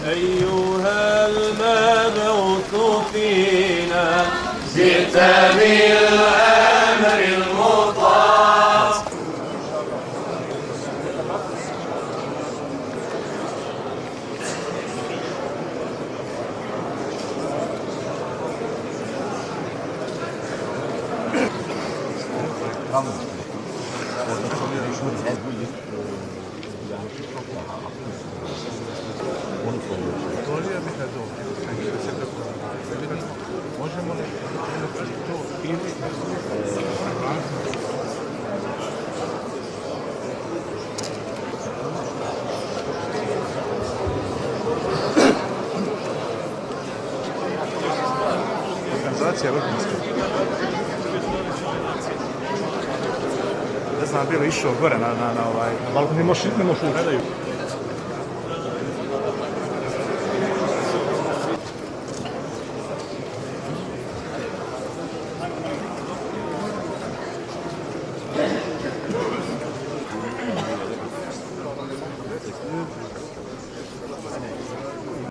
أيها المبعوث فينا جئت بالأمر المطاع. Organizacija je vrhunska. Ne znam, bilo išao gore na balkon, ne možeš ne gledaju.